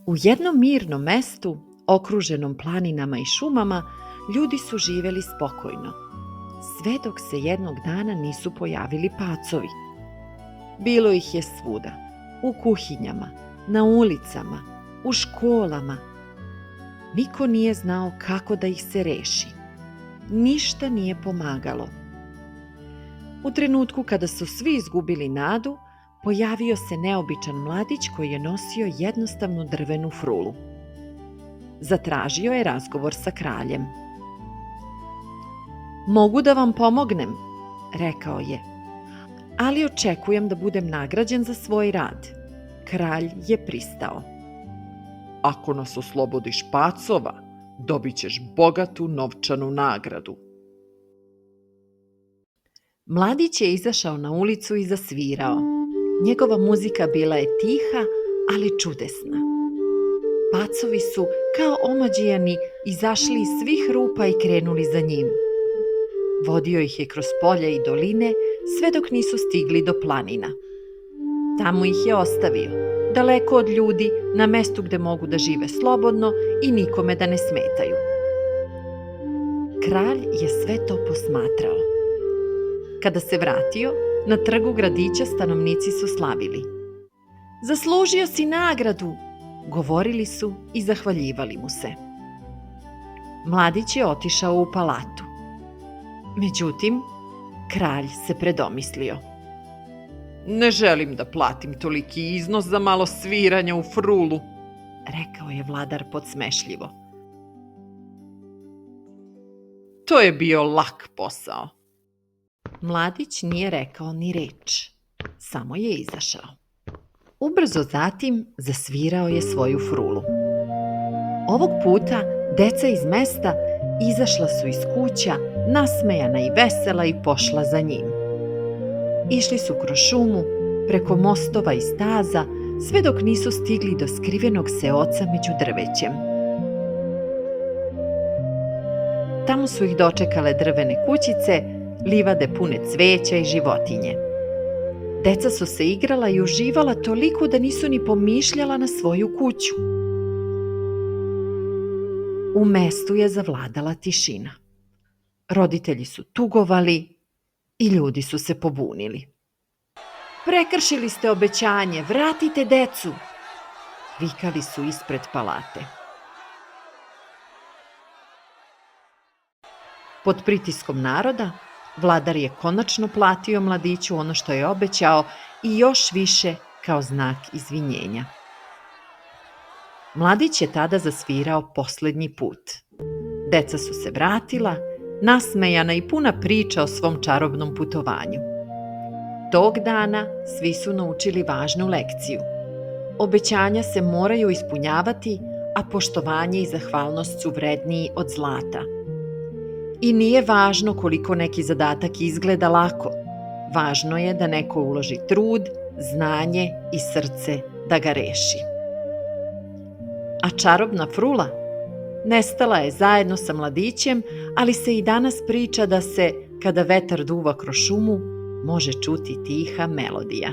U jednom mirnom mestu, okruženom planinama i šumama, ljudi su živeli spokojno, sve dok se jednog dana nisu pojavili pacovi. Bilo ih je svuda, u kuhinjama, na ulicama, u školama. Niko nije znao kako da ih se reši. Ništa nije pomagalo. U trenutku kada su svi izgubili nadu, pojavio se neobičan mladić koji je nosio jednostavnu drvenu frulu. Zatražio je razgovor sa kraljem. "Mogu da vam pomognem," rekao je, "ali očekujem da budem nagrađen za svoj rad." Kralj je pristao. "Ako nas oslobodiš pacova, dobit ćeš bogatu novčanu nagradu." Mladić je izašao na ulicu i zasvirao. Njegova muzika bila je tiha, ali čudesna. Pacovi su, kao omađijani, izašli iz svih rupa i krenuli za njim. Vodio ih je kroz polja i doline, sve dok nisu stigli do planina. Tamo ih je ostavio, daleko od ljudi, na mestu gde mogu da žive slobodno i nikome da ne smetaju. Kralj je sve to posmatrao. Kada se vratio, na trgu gradića stanovnici su slavili. "Zaslužio si nagradu," govorili su i zahvaljivali mu se. Mladić je otišao u palatu. Međutim, kralj se predomislio. "Ne želim da platim toliki iznos za malo sviranja u frulu," rekao je vladar podsmešljivo. "To je bio lak posao." Mladić nije rekao ni reč, samo je izašao. Ubrzo zatim zasvirao je svoju frulu. Ovog puta deca iz mesta izašla su iz kuća, nasmejana i vesela, i pošla za njim. Išli su kroz šumu, preko mostova i staza, sve dok nisu stigli do skrivenog seoca među drvećem. Tamo su ih dočekale drvene kućice, livade pune cveća i životinje. Deca su se igrala i uživala toliko da nisu ni pomišljala na svoju kuću. U mestu je zavladala tišina. Roditelji su tugovali i ljudi su se pobunili. "Prekršili ste obećanje, vratite decu!" vikali su ispred palate. Pod pritiskom naroda, vladar je konačno platio mladiću ono što je obećao i još više kao znak izvinjenja. Mladić je tada zasvirao poslednji put. Deca su se vratila, nasmejana i puna priča o svom čarobnom putovanju. Tog dana svi su naučili važnu lekciju. Obećanja se moraju ispunjavati, a poštovanje i zahvalnost su vredniji od zlata. I nije važno koliko neki zadatak izgleda lako. Važno je da neko uloži trud, znanje i srce da ga reši. A čarobna frula nestala je zajedno sa mladićem, ali se i danas priča da se, kada vetar duva kroz šumu, može čuti tiha melodija.